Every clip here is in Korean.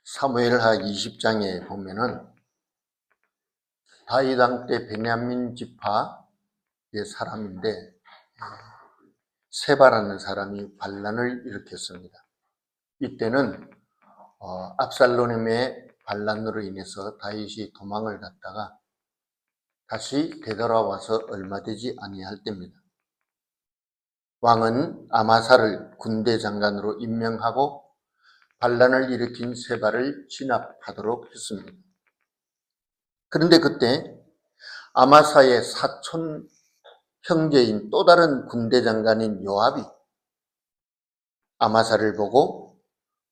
사무엘하 20장에 보면은 다윗 왕 때 베냐민 지파의 사람인데 세바라는 사람이 반란을 일으켰습니다. 이때는 압살롬의 반란으로 인해서 다윗이 도망을 갔다가 다시 되돌아와서 얼마 되지 아니할 때입니다. 왕은 아마사를 군대 장관으로 임명하고 반란을 일으킨 세바를 진압하도록 했습니다. 그런데 그때 아마사의 사촌 형제인 또 다른 군대 장관인 요압이 아마사를 보고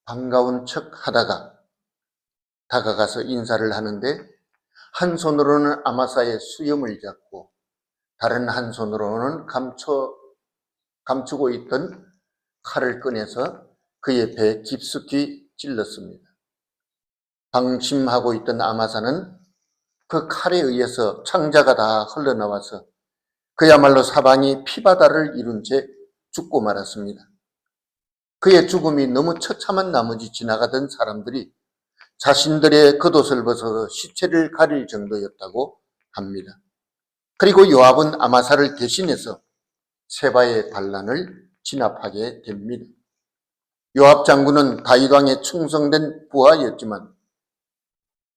반가운 척 하다가 다가가서 인사를 하는데 한 손으로는 아마사의 수염을 잡고 다른 한 손으로는 감추고 있던 칼을 꺼내서 그의 배에 깊숙이 찔렀습니다. 방심하고 있던 아마사는 그 칼에 의해서 창자가 다 흘러나와서 그야말로 사방이 피바다를 이룬 채 죽고 말았습니다. 그의 죽음이 너무 처참한 나머지 지나가던 사람들이 자신들의 겉옷을 벗어서 시체를 가릴 정도였다고 합니다. 그리고 요압은 아마사를 대신해서 세바의 반란을 진압하게 됩니다. 요압 장군은 다윗 왕의 충성된 부하였지만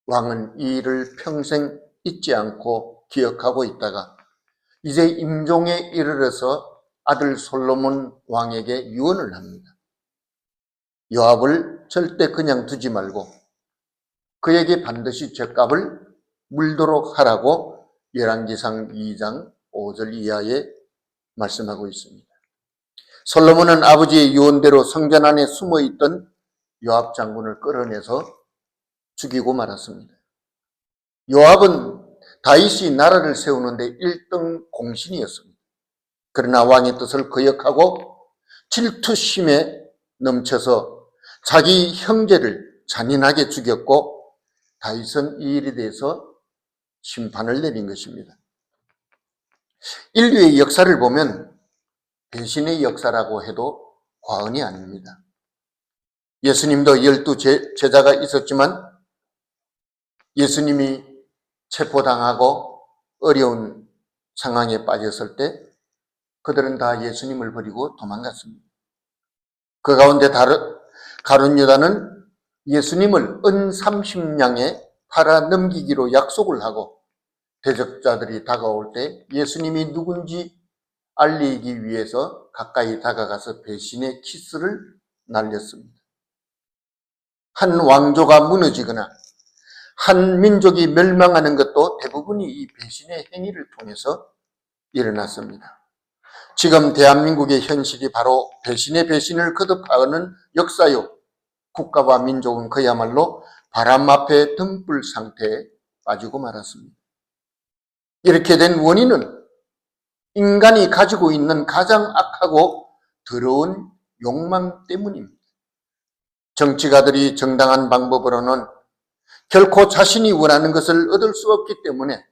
왕은 이 일을 평생 잊지 않고 기억하고 있다가 이제 임종에 이르러서 아들 솔로몬 왕에게 유언을 합니다. 요압을 절대 그냥 두지 말고 그에게 반드시 죗값을 물도록 하라고 열왕기상 2장 5절 이하에 말씀하고 있습니다. 솔로몬은 아버지의 유언대로 성전 안에 숨어있던 요압 장군을 끌어내서 죽이고 말았습니다. 요압은 다윗이 나라를 세우는데 1등 공신이었습니다. 그러나 왕의 뜻을 거역하고 질투심에 넘쳐서 자기 형제를 잔인하게 죽였고 다윗은 이 일에 대해서 심판을 내린 것입니다. 인류의 역사를 보면 배신의 역사라고 해도 과언이 아닙니다. 예수님도 12 제자가 있었지만 예수님이 체포당하고 어려운 상황에 빠졌을 때 그들은 다 예수님을 버리고 도망갔습니다. 그 가운데 가룟 유다는 예수님을 은 30냥에 팔아 넘기기로 약속을 하고 대적자들이 다가올 때 예수님이 누군지 알리기 위해서 가까이 다가가서 배신의 키스를 날렸습니다. 한 왕조가 무너지거나 한 민족이 멸망하는 것도 대부분이 이 배신의 행위를 통해서 일어났습니다. 지금 대한민국의 현실이 바로 배신의 배신을 거듭하는 역사요. 국가와 민족은 그야말로 바람 앞에 등불 상태에 빠지고 말았습니다. 이렇게 된 원인은 인간이 가지고 있는 가장 악하고 더러운 욕망 때문입니다. 정치가들이 정당한 방법으로는 결코 자신이 원하는 것을 얻을 수 없기 때문에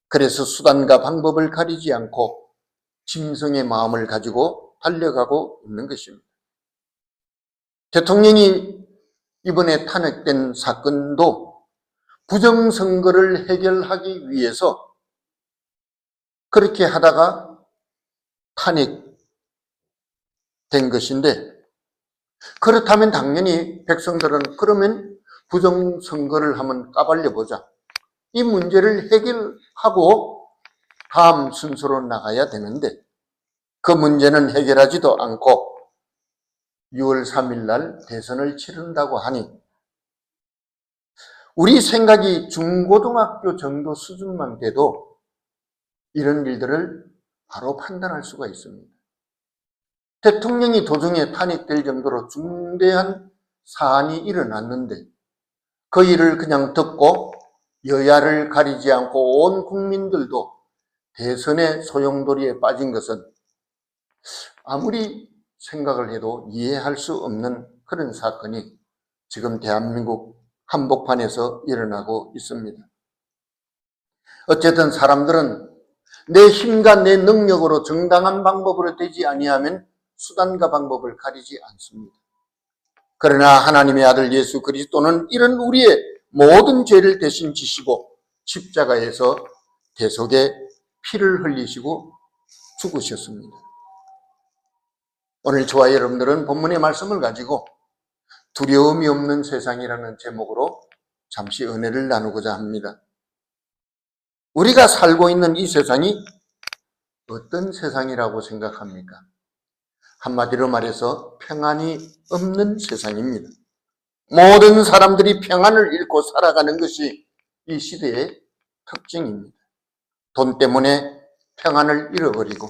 그래서 수단과 방법을 가리지 않고 짐승의 마음을 가지고 달려가고 있는 것입니다. 대통령이 이번에 탄핵된 사건도 부정선거를 해결하기 위해서 그렇게 하다가 탄핵된 것인데 그렇다면 당연히 백성들은 그러면 부정선거를 한번 까발려보자. 이 문제를 해결하고 다음 순서로 나가야 되는데 그 문제는 해결하지도 않고 6월 3일 날 대선을 치른다고 하니 우리 생각이 중고등학교 정도 수준만 돼도 이런 일들을 바로 판단할 수가 있습니다. 대통령이 도중에 탄핵될 정도로 중대한 사안이 일어났는데 그 일을 그냥 듣고 여야를 가리지 않고 온 국민들도 대선의 소용돌이에 빠진 것은 아무리 생각을 해도 이해할 수 없는 그런 사건이 지금 대한민국 한복판에서 일어나고 있습니다. 어쨌든 사람들은 내 힘과 내 능력으로 정당한 방법으로 되지 아니하면 수단과 방법을 가리지 않습니다. 그러나 하나님의 아들 예수 그리스도는 이런 우리의 모든 죄를 대신 지시고 십자가에서 대속의 피를 흘리시고 죽으셨습니다. 오늘 저와 여러분들은 본문의 말씀을 가지고 두려움이 없는 세상이라는 제목으로 잠시 은혜를 나누고자 합니다. 우리가 살고 있는 이 세상이 어떤 세상이라고 생각합니까? 한마디로 말해서 평안이 없는 세상입니다. 모든 사람들이 평안을 잃고 살아가는 것이 이 시대의 특징입니다. 돈 때문에 평안을 잃어버리고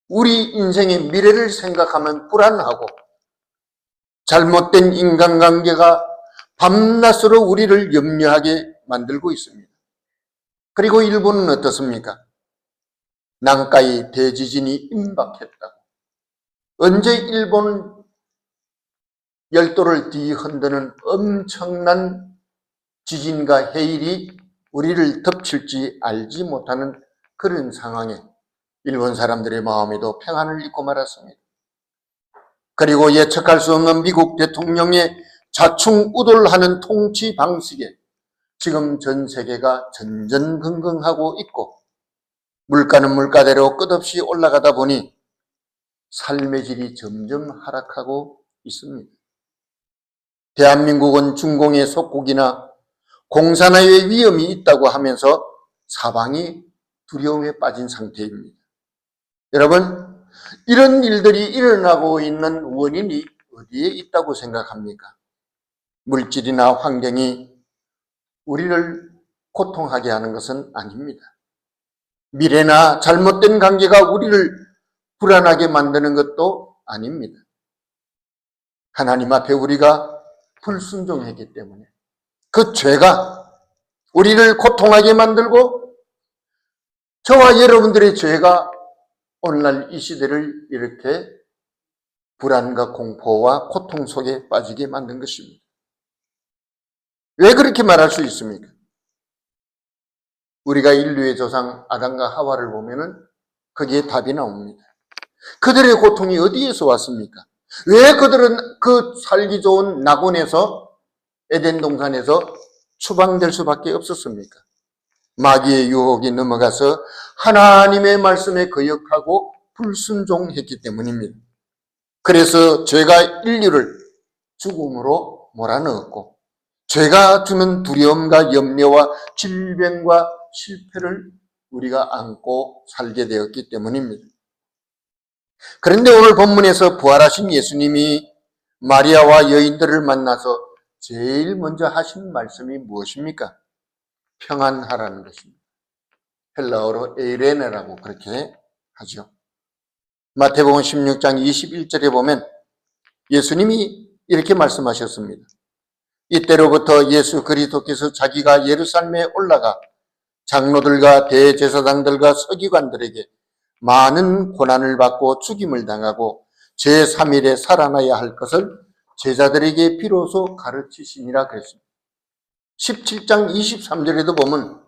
우리 인생의 미래를 생각하면 불안하고 잘못된 인간관계가 밤낮으로 우리를 염려하게 만들고 있습니다. 그리고 일본은 어떻습니까? 난카이 대지진이 임박했다고. 언제 일본 열도를 뒤흔드는 엄청난 지진과 해일이 우리를 덮칠지 알지 못하는 그런 상황에 일본 사람들의 마음에도 평안을 잃고 말았습니다. 그리고 예측할 수 없는 미국 대통령의 좌충우돌하는 통치 방식에 지금 전 세계가 전전긍긍하고 있고 물가는 물가대로 끝없이 올라가다 보니 삶의 질이 점점 하락하고 있습니다. 대한민국은 중공의 속국이나 공산화의 위험이 있다고 하면서 사방이 두려움에 빠진 상태입니다. 여러분, 이런 일들이 일어나고 있는 원인이 어디에 있다고 생각합니까? 물질이나 환경이 우리를 고통하게 하는 것은 아닙니다. 미래나 잘못된 관계가 우리를 불안하게 만드는 것도 아닙니다. 하나님 앞에 우리가 불순종했기 때문에 그 죄가 우리를 고통하게 만들고 저와 여러분들의 죄가 오늘날 이 시대를 이렇게 불안과 공포와 고통 속에 빠지게 만든 것입니다. 왜 그렇게 말할 수 있습니까? 우리가 인류의 조상 아담과 하와를 보면은 거기에 답이 나옵니다. 그들의 고통이 어디에서 왔습니까? 왜 그들은 그 살기 좋은 낙원에서 에덴 동산에서 추방될 수밖에 없었습니까? 마귀의 유혹이 넘어가서 하나님의 말씀에 거역하고 불순종했기 때문입니다. 그래서 죄가 인류를 죽음으로 몰아넣었고 죄가 주는 두려움과 염려와 질병과 실패를 우리가 안고 살게 되었기 때문입니다. 그런데 오늘 본문에서 부활하신 예수님이 마리아와 여인들을 만나서 제일 먼저 하신 말씀이 무엇입니까? 평안하라는 것입니다. 헬라어로 에이레네라고 그렇게 하죠. 마태복음 16장 21절에 보면 예수님이 이렇게 말씀하셨습니다. 이때로부터 예수 그리스도께서 자기가 예루살렘에 올라가 장로들과 대제사장들과 서기관들에게 많은 고난을 받고 죽임을 당하고 제3일에 살아나야 할 것을 제자들에게 비로소 가르치시니라 그랬습니다. 17장 23절에도 보면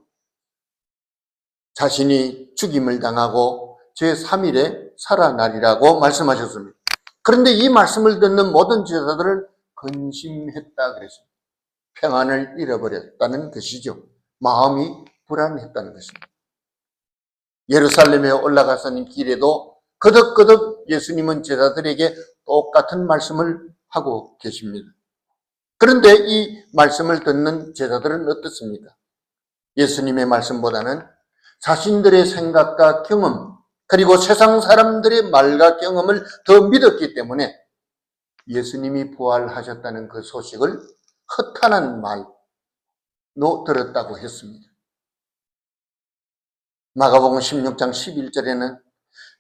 자신이 죽임을 당하고 제3일에 살아나리라고 말씀하셨습니다. 그런데 이 말씀을 듣는 모든 제자들은 근심했다 그랬습니다. 평안을 잃어버렸다는 것이죠. 마음이 불안했다는 것입니다. 예루살렘에 올라가서는 길에도 거듭거듭 예수님은 제자들에게 똑같은 말씀을 하고 계십니다. 그런데 이 말씀을 듣는 제자들은 어떻습니까? 예수님의 말씀보다는 자신들의 생각과 경험, 그리고 세상 사람들의 말과 경험을 더 믿었기 때문에 예수님이 부활하셨다는 그 소식을 허탄한 말로 들었다고 했습니다. 마가복음 16장 11절에는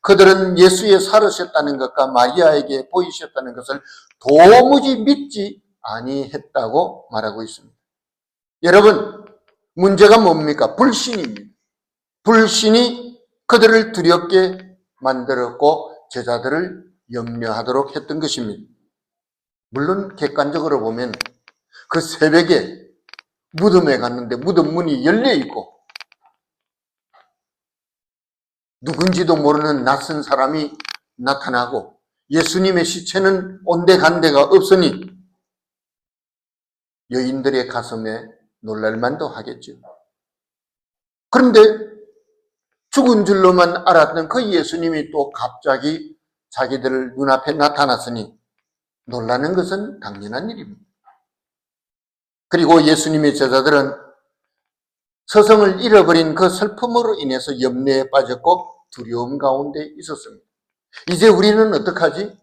그들은 예수의 살으셨다는 것과 마리아에게 보이셨다는 것을 도무지 믿지 아니했다고 말하고 있습니다. 여러분, 문제가 뭡니까? 불신입니다. 불신이 그들을 두렵게 만들었고 제자들을 염려하도록 했던 것입니다. 물론 객관적으로 보면 그 새벽에 무덤에 갔는데 무덤 문이 열려 있고 누군지도 모르는 낯선 사람이 나타나고 예수님의 시체는 온데간데가 없으니 여인들의 가슴에 놀랄만도 하겠죠. 그런데 죽은 줄로만 알았던 그 예수님이 또 갑자기 자기들 눈앞에 나타났으니 놀라는 것은 당연한 일입니다. 그리고 예수님의 제자들은 스승을 잃어버린 그 슬픔으로 인해서 염려에 빠졌고 두려움 가운데 있었습니다. 이제 우리는 어떡하지?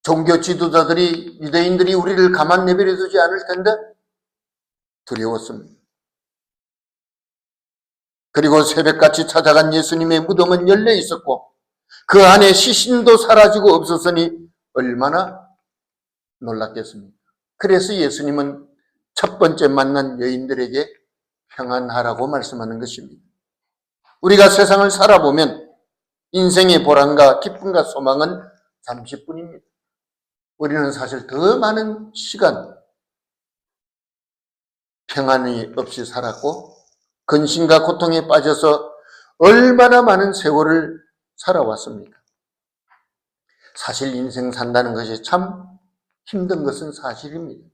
종교 지도자들이, 유대인들이 우리를 가만 내버려 두지 않을 텐데 두려웠습니다. 그리고 새벽같이 찾아간 예수님의 무덤은 열려 있었고 그 안에 시신도 사라지고 없었으니 얼마나 놀랐겠습니까? 그래서 예수님은 첫 번째 만난 여인들에게 평안하라고 말씀하는 것입니다. 우리가 세상을 살아보면 인생의 보람과 기쁨과 소망은 잠시뿐입니다. 우리는 사실 더 많은 시간 평안이 없이 살았고 근심과 고통에 빠져서 얼마나 많은 세월을 살아왔습니까? 사실 인생 산다는 것이 참 힘든 것은 사실입니다.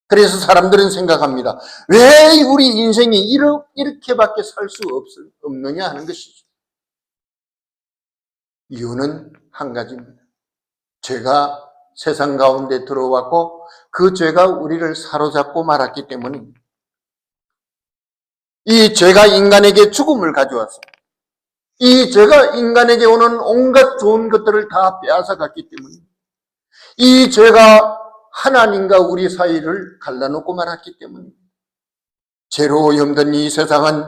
그래서 사람들은 생각합니다. 왜 우리 인생이 이렇게밖에 살 수 없느냐 하는 것이죠. 이유는 한 가지입니다. 죄가 세상 가운데 들어왔고 그 죄가 우리를 사로잡고 말았기 때문입니다. 이 죄가 인간에게 죽음을 가져왔습니다. 이 죄가 인간에게 오는 온갖 좋은 것들을 다 빼앗아갔기 때문입니다. 이 죄가 하나님과 우리 사이를 갈라놓고 말았기 때문입니다. 죄로 힘든 이 세상은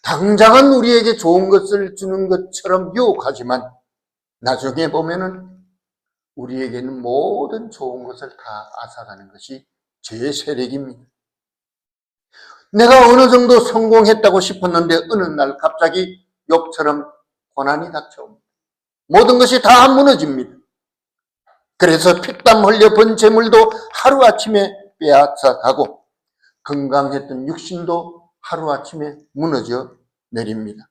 당장은 우리에게 좋은 것을 주는 것처럼 유혹하지만 나중에 보면은 우리에게는 모든 좋은 것을 다 앗아가는 것이 죄의 세력입니다. 내가 어느 정도 성공했다고 싶었는데 어느 날 갑자기 욥처럼 고난이 닥쳐옵니다. 모든 것이 다 무너집니다. 그래서 피땀 흘려 번 재물도 하루아침에 빼앗아가고 건강했던 육신도 하루아침에 무너져 내립니다.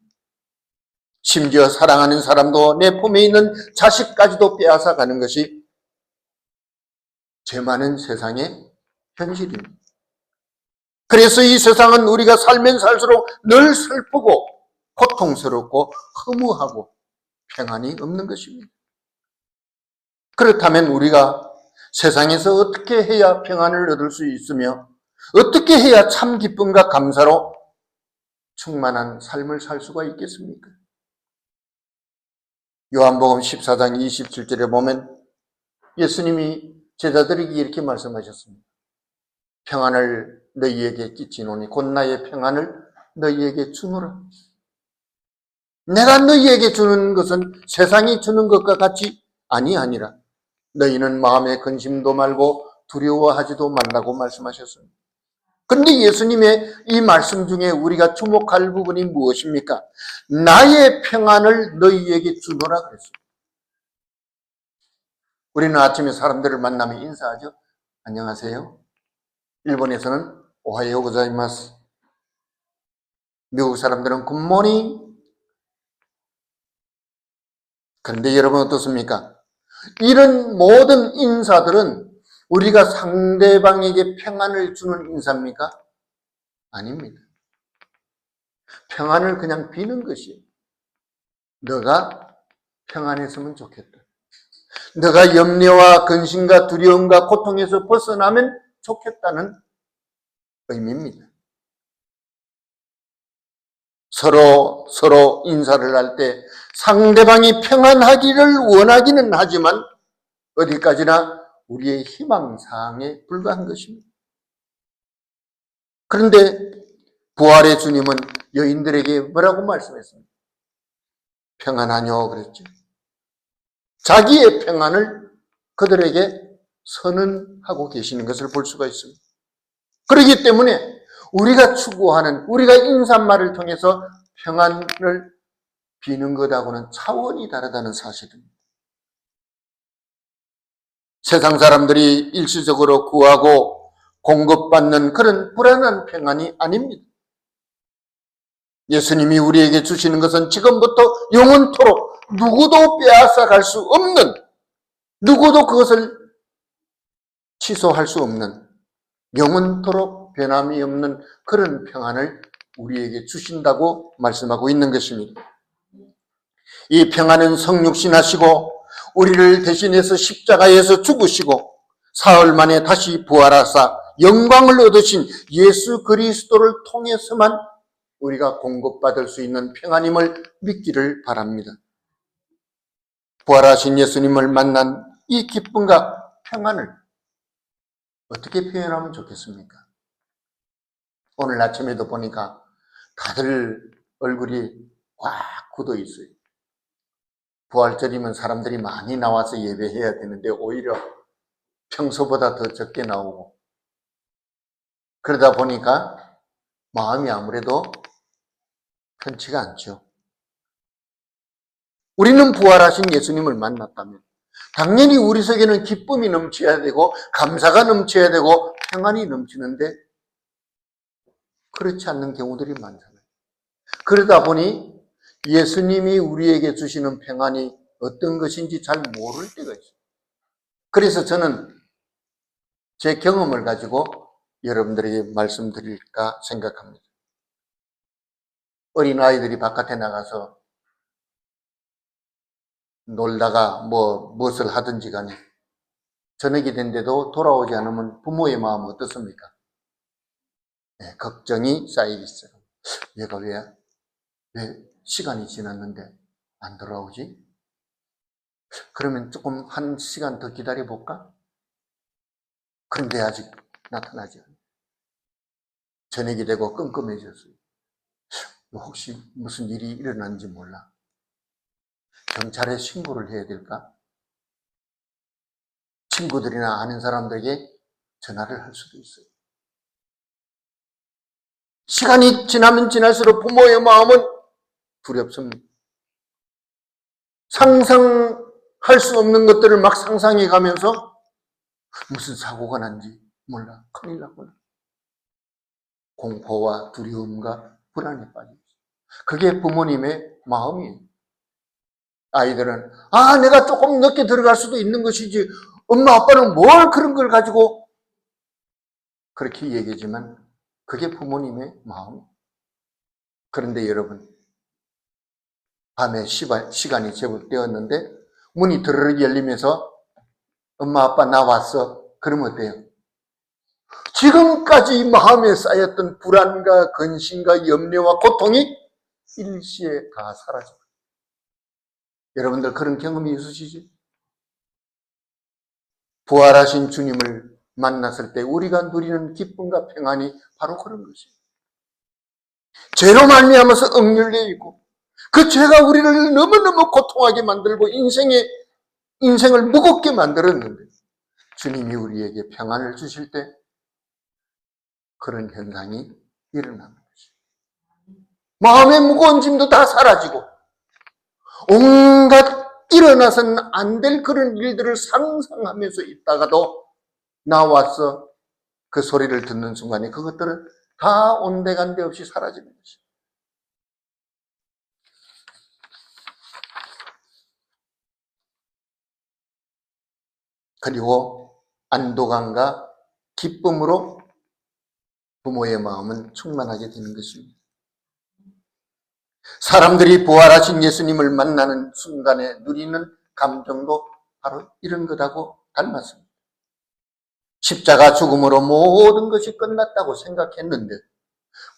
심지어 사랑하는 사람도 내 품에 있는 자식까지도 빼앗아가는 것이 죄 많은 세상의 현실입니다. 그래서 이 세상은 우리가 살면 살수록 늘 슬프고 고통스럽고 허무하고 평안이 없는 것입니다. 그렇다면 우리가 세상에서 어떻게 해야 평안을 얻을 수 있으며 어떻게 해야 참 기쁨과 감사로 충만한 삶을 살 수가 있겠습니까? 요한복음 14장 27절에 보면 예수님이 제자들에게 이렇게 말씀하셨습니다. 평안을 너희에게 끼치노니 곧 나의 평안을 너희에게 주노라. 내가 너희에게 주는 것은 세상이 주는 것과 같이 아니하니라. 너희는 마음에 근심도 말고 두려워하지도 말라고 말씀하셨습니다. 그런데 예수님의 이 말씀 중에 우리가 주목할 부분이 무엇입니까? 나의 평안을 너희에게 주노라 그랬습니다. 우리는 아침에 사람들을 만나면 인사하죠. 안녕하세요. 일본에서는 오하요 고자이마스. 미국 사람들은 굿모닝. 그런데 여러분 어떻습니까? 이런 모든 인사들은 우리가 상대방에게 평안을 주는 인사입니까? 아닙니다. 평안을 그냥 비는 것이에요. 너가 평안했으면 좋겠다. 너가 염려와 근심과 두려움과 고통에서 벗어나면 좋겠다는 의미입니다. 서로 인사를 할 때 상대방이 평안하기를 원하기는 하지만 어디까지나 우리의 희망사항에 불과한 것입니다. 그런데 부활의 주님은 여인들에게 뭐라고 말씀했습니까? 평안하뇨 그랬죠. 자기의 평안을 그들에게 선언하고 계시는 것을 볼 수가 있습니다. 그렇기 때문에 우리가 추구하는, 우리가 인사말을 통해서 평안을 비는 것하고는 차원이 다르다는 사실입니다. 세상 사람들이 일시적으로 구하고 공급받는 그런 불안한 평안이 아닙니다. 예수님이 우리에게 주시는 것은 지금부터 영원토록 누구도 빼앗아 갈 수 없는, 누구도 그것을 취소할 수 없는, 영원토록 변함이 없는 그런 평안을 우리에게 주신다고 말씀하고 있는 것입니다. 이 평안은 성육신하시고 우리를 대신해서 십자가에서 죽으시고 사흘 만에 다시 부활하사 영광을 얻으신 예수 그리스도를 통해서만 우리가 공급받을 수 있는 평안임을 믿기를 바랍니다. 부활하신 예수님을 만난 이 기쁨과 평안을 어떻게 표현하면 좋겠습니까? 오늘 아침에도 보니까 다들 얼굴이 꽉 굳어 있어요. 부활절이면 사람들이 많이 나와서 예배해야 되는데 오히려 평소보다 더 적게 나오고, 그러다 보니까 마음이 아무래도 편치가 않죠. 우리는 부활하신 예수님을 만났다면 당연히 우리 속에는 기쁨이 넘쳐야 되고 감사가 넘쳐야 되고 평안이 넘치는데 그렇지 않는 경우들이 많잖아요. 그러다 보니 예수님이 우리에게 주시는 평안이 어떤 것인지 잘 모를 때가 있어요. 그래서 저는 제 경험을 가지고 여러분들에게 말씀드릴까 생각합니다. 어린아이들이 바깥에 나가서 놀다가 무엇을 하든지 간에 저녁이 된데도 돌아오지 않으면 부모의 마음은 어떻습니까? 네, 걱정이 쌓이겠어요. 얘가 왜 시간이 지났는데 안 돌아오지? 그러면 조금 한 시간 더 기다려볼까? 그런데 아직 나타나지 않아요. 저녁이 되고 끔끔해졌어요. 혹시 무슨 일이 일어난지 몰라. 경찰에 신고를 해야 될까? 친구들이나 아는 사람들에게 전화를 할 수도 있어요. 시간이 지나면 지날수록 부모의 마음은 두렵습니다. 상상할 수 없는 것들을 막 상상해 가면서 무슨 사고가 난지 몰라. 큰일 났구나. 공포와 두려움과 불안에 빠지죠. 그게 부모님의 마음이에요. 아이들은 내가 조금 늦게 들어갈 수도 있는 것이지 엄마 아빠는 뭘 그런 걸 가지고 그렇게 얘기하지만 그게 부모님의 마음. 그런데 여러분, 밤에 시간이 제법 되었는데 문이 드르륵 열리면서 엄마 아빠 나 왔어. 그러면 어때요? 지금까지 마음에 쌓였던 불안과 근심과 염려와 고통이 일시에 다 사라져요. 여러분들 그런 경험이 있으시죠? 부활하신 주님을 만났을 때 우리가 누리는 기쁨과 평안이 바로 그런 것이에요. 죄로 말미암아서 억눌려 있고 그 죄가 우리를 너무너무 고통하게 만들고 인생을 무겁게 만들었는데 주님이 우리에게 평안을 주실 때 그런 현상이 일어나는 것이에요. 마음의 무거운 짐도 다 사라지고 온갖 일어나서는 안 될 그런 일들을 상상하면서 있다가도 나와서 그 소리를 듣는 순간에 그것들은 다 온데간데 없이 사라지는 것이에요. 그리고 안도감과 기쁨으로 부모의 마음은 충만하게 되는 것입니다. 사람들이 부활하신 예수님을 만나는 순간에 누리는 감정도 바로 이런 것하고 닮았습니다. 십자가 죽음으로 모든 것이 끝났다고 생각했는데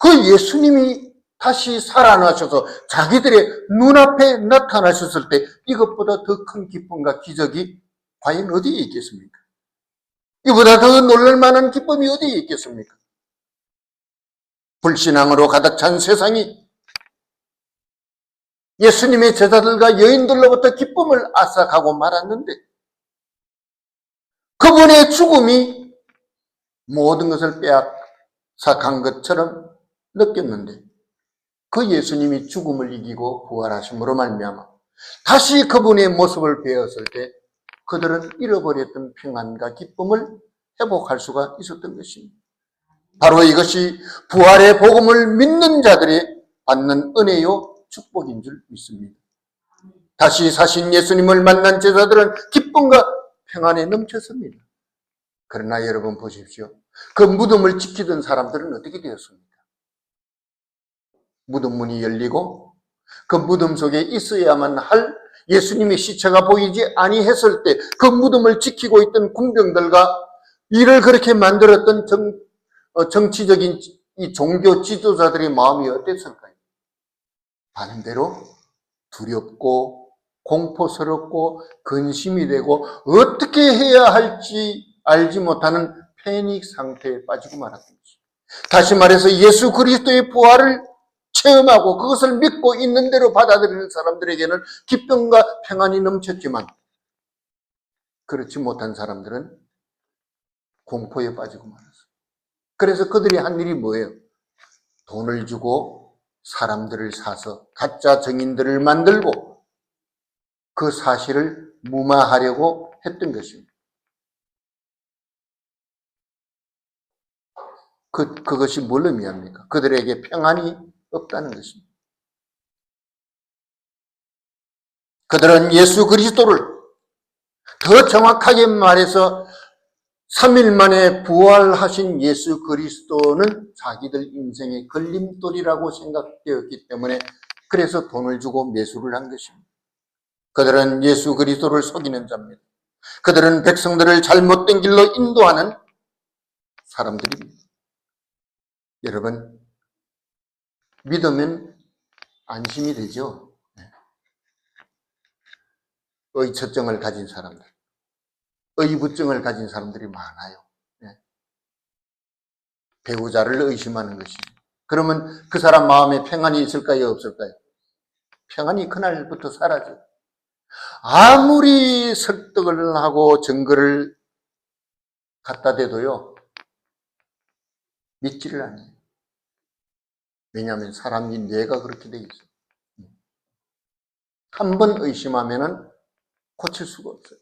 그 예수님이 다시 살아나셔서 자기들의 눈앞에 나타나셨을 때 이것보다 더 큰 기쁨과 기적이 과연 어디에 있겠습니까? 이보다 더 놀랄만한 기쁨이 어디에 있겠습니까? 불신앙으로 가득 찬 세상이 예수님의 제자들과 여인들로부터 기쁨을 앗아가고 말았는데 그분의 죽음이 모든 것을 빼앗아간 것처럼 느꼈는데 그 예수님이 죽음을 이기고 부활하심으로 말미암아 다시 그분의 모습을 배웠을 때 그들은 잃어버렸던 평안과 기쁨을 회복할 수가 있었던 것입니다. 바로 이것이 부활의 복음을 믿는 자들의 받는 은혜요 축복인 줄 믿습니다. 다시 사신 예수님을 만난 제자들은 기쁨과 평안에 넘쳤습니다. 그러나 여러분 보십시오. 그 무덤을 지키던 사람들은 어떻게 되었습니까? 무덤 문이 열리고 그 무덤 속에 있어야만 할 예수님의 시체가 보이지 아니했을 때 그 무덤을 지키고 있던 군병들과 이를 그렇게 만들었던 정치적인 이 종교 지도자들의 마음이 어땠을까요? 반대로 두렵고 공포스럽고 근심이 되고 어떻게 해야 할지 알지 못하는 패닉 상태에 빠지고 말았던 것입니다. 다시 말해서 예수 그리스도의 부활을 체험하고 그것을 믿고 있는 대로 받아들이는 사람들에게는 기쁨과 평안이 넘쳤지만 그렇지 못한 사람들은 공포에 빠지고 말았어요. 그래서 그들이 한 일이 뭐예요? 돈을 주고 사람들을 사서 가짜 증인들을 만들고 그 사실을 무마하려고 했던 것입니다. 그것이 뭘 의미합니까? 그들에게 평안이 없다는 것입니다. 그들은 예수 그리스도를 더 정확하게 말해서 3일 만에 부활하신 예수 그리스도는 자기들 인생의 걸림돌이라고 생각되었기 때문에 그래서 돈을 주고 매수를 한 것입니다. 그들은 예수 그리스도를 속이는 자입니다. 그들은 백성들을 잘못된 길로 인도하는 사람들입니다. 여러분, 믿으면 안심이 되죠. 의처증을 가진 사람들, 의부증을 가진 사람들이 많아요. 배우자를 의심하는 것이죠. 그러면 그 사람 마음에 평안이 있을까요? 없을까요? 평안이 그날부터 사라져요. 아무리 설득을 하고 증거를 갖다 대도요, 믿지를 않아요. 왜냐하면 사람이 뇌가 그렇게 돼 있어요. 한 번 의심하면은 고칠 수가 없어요.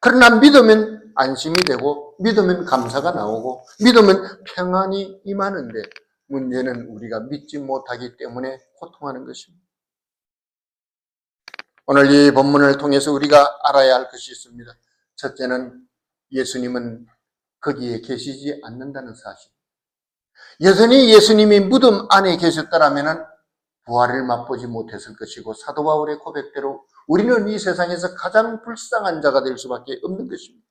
그러나 믿으면 안심이 되고 믿으면 감사가 나오고 믿으면 평안이 임하는데 문제는 우리가 믿지 못하기 때문에 고통하는 것입니다. 오늘 이 본문을 통해서 우리가 알아야 할 것이 있습니다. 첫째는 예수님은 거기에 계시지 않는다는 사실. 여전히 예수님이 무덤 안에 계셨더라면 부활을 맛보지 못했을 것이고 사도 바울의 고백대로 우리는 이 세상에서 가장 불쌍한 자가 될 수밖에 없는 것입니다.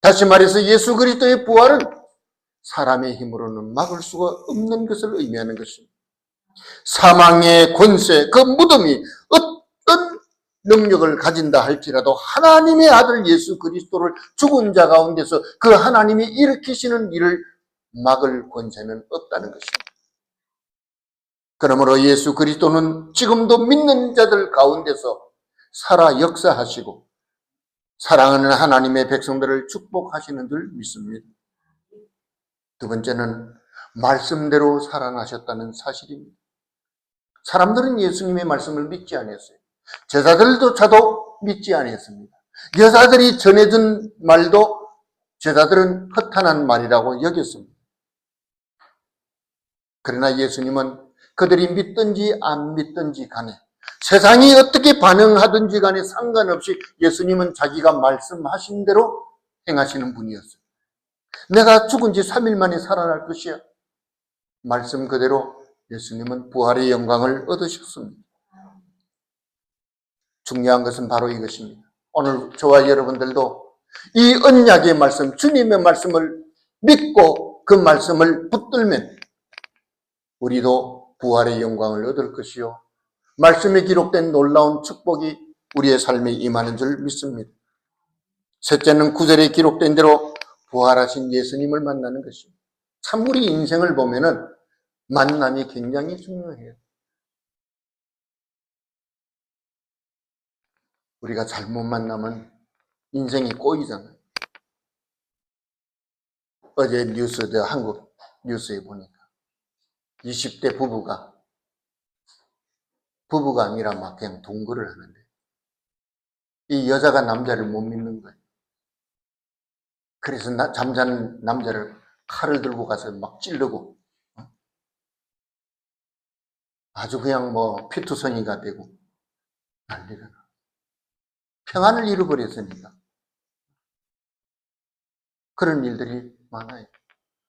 다시 말해서 예수 그리스도의 부활은 사람의 힘으로는 막을 수가 없는 것을 의미하는 것입니다. 사망의 권세, 그 무덤이 어떤 능력을 가진다 할지라도 하나님의 아들 예수 그리스도를 죽은 자 가운데서 그 하나님이 일으키시는 일을 막을 권세는 없다는 것입니다. 그러므로 예수 그리스도는 지금도 믿는 자들 가운데서 살아 역사하시고 사랑하는 하나님의 백성들을 축복하시는 줄 믿습니다. 두 번째는 말씀대로 살아나셨다는 사실입니다. 사람들은 예수님의 말씀을 믿지 않았어요. 제자들조차도 믿지 않았습니다. 여자들이 전해준 말도 제자들은 허탄한 말이라고 여겼습니다. 그러나 예수님은 그들이 믿든지 안 믿든지 간에 세상이 어떻게 반응하든지 간에 상관없이 예수님은 자기가 말씀하신 대로 행하시는 분이었어요. 내가 죽은 지 3일 만에 살아날 것이야. 말씀 그대로 예수님은 부활의 영광을 얻으셨습니다. 중요한 것은 바로 이것입니다. 오늘 저와 여러분들도 이 언약의 말씀, 주님의 말씀을 믿고 그 말씀을 붙들면 우리도 부활의 영광을 얻을 것이요 말씀에 기록된 놀라운 축복이 우리의 삶에 임하는 줄 믿습니다. 셋째는 9절에 기록된 대로 부활하신 예수님을 만나는 것입니다. 참 우리 인생을 보면은 만남이 굉장히 중요해요. 우리가 잘못 만나면 인생이 꼬이잖아요. 어제 한국 뉴스에 보니까 20대 부부가 아니라 막 그냥 동거를 하는데 이 여자가 남자를 못 믿는 거예요. 그래서 잠자는 남자를 칼을 들고 가서 막 찌르고 아주 그냥 뭐 피투성이가 되고 난리가 나. 평안을 잃어버렸으니까 그런 일들이 많아요.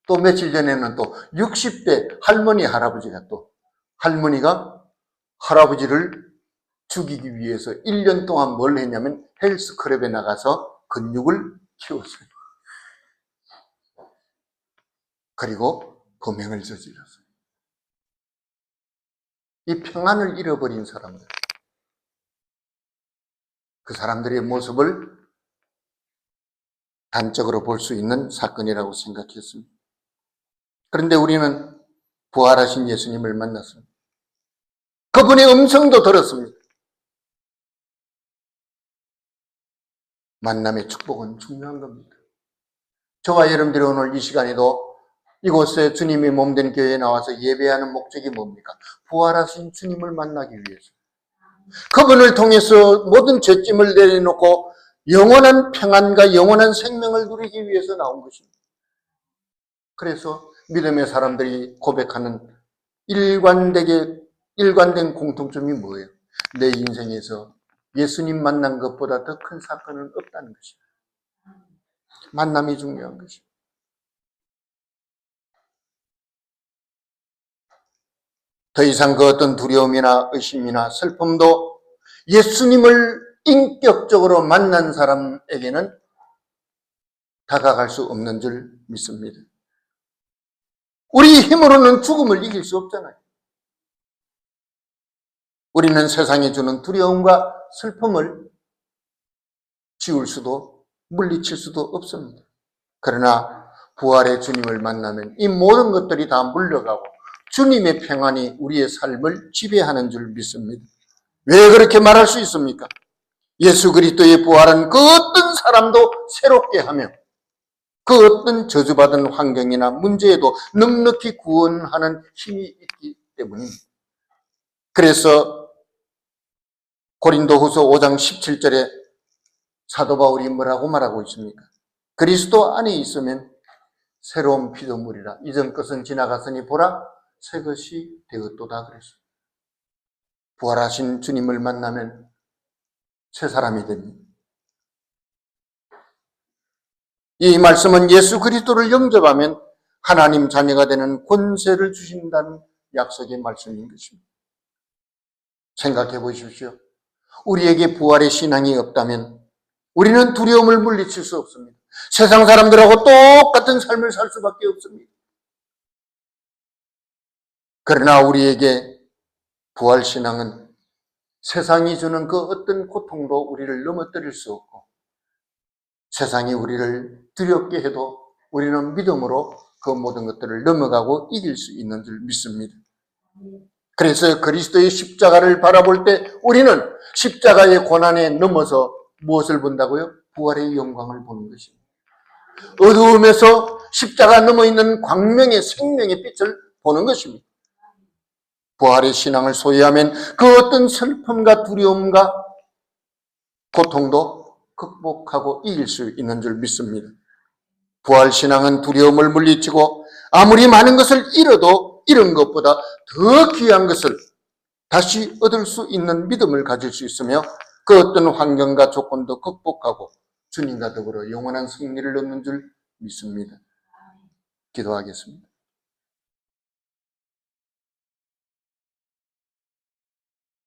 또 며칠 전에는 또 60대 할머니 할아버지가 또 할머니가 할아버지를 죽이기 위해서 1년 동안 뭘 했냐면 헬스클럽에 나가서 근육을 키웠어요. 그리고 범행을 저질렀어요. 이 평안을 잃어버린 사람들, 그 사람들의 모습을 단적으로 볼 수 있는 사건이라고 생각했습니다. 그런데 우리는 부활하신 예수님을 만났습니다. 그분의 음성도 들었습니다. 만남의 축복은 중요한 겁니다. 저와 여러분들이 오늘 이 시간에도 이곳에 주님이 몸된 교회에 나와서 예배하는 목적이 뭡니까? 부활하신 주님을 만나기 위해서. 그분을 통해서 모든 죄짐을 내려놓고 영원한 평안과 영원한 생명을 누리기 위해서 나온 것입니다. 그래서 믿음의 사람들이 고백하는 일관된 공통점이 뭐예요? 내 인생에서 예수님 만난 것보다 더 큰 사건은 없다는 것입니다. 만남이 중요한 것입니다. 더 이상 그 어떤 두려움이나 의심이나 슬픔도 예수님을 인격적으로 만난 사람에게는 다가갈 수 없는 줄 믿습니다. 우리 힘으로는 죽음을 이길 수 없잖아요. 우리는 세상이 주는 두려움과 슬픔을 지울 수도 물리칠 수도 없습니다. 그러나 부활의 주님을 만나면 이 모든 것들이 다 물러가고 주님의 평안이 우리의 삶을 지배하는 줄 믿습니다. 왜 그렇게 말할 수 있습니까? 예수 그리스도의 부활은 그 어떤 사람도 새롭게 하며 그 어떤 저주받은 환경이나 문제에도 넉넉히 구원하는 힘이 있기 때문입니다. 그래서 고린도후서 5장 17절에 사도 바울이 뭐라고 말하고 있습니까? 그리스도 안에 있으면 새로운 피조물이라 이전 것은 지나갔으니 보라 새 것이 되었도다 그랬습니다. 부활하신 주님을 만나면 새 사람이 됩니다. 이 말씀은 예수 그리스도를 영접하면 하나님 자녀가 되는 권세를 주신다는 약속의 말씀인 것입니다. 생각해 보십시오. 우리에게 부활의 신앙이 없다면 우리는 두려움을 물리칠 수 없습니다. 세상 사람들하고 똑같은 삶을 살 수밖에 없습니다. 그러나 우리에게 부활신앙은 세상이 주는 그 어떤 고통도 우리를 넘어뜨릴 수 없고 세상이 우리를 두렵게 해도 우리는 믿음으로 그 모든 것들을 넘어가고 이길 수 있는 줄 믿습니다. 그래서 그리스도의 십자가를 바라볼 때 우리는 십자가의 고난에 넘어서 무엇을 본다고요? 부활의 영광을 보는 것입니다. 어두움에서 십자가 넘어 있는 광명의 생명의 빛을 보는 것입니다. 부활의 신앙을 소유하면 그 어떤 슬픔과 두려움과 고통도 극복하고 이길 수 있는 줄 믿습니다. 부활 신앙은 두려움을 물리치고 아무리 많은 것을 잃어도 잃은 것보다 더 귀한 것을 다시 얻을 수 있는 믿음을 가질 수 있으며 그 어떤 환경과 조건도 극복하고 주님과 더불어 영원한 승리를 얻는 줄 믿습니다. 기도하겠습니다.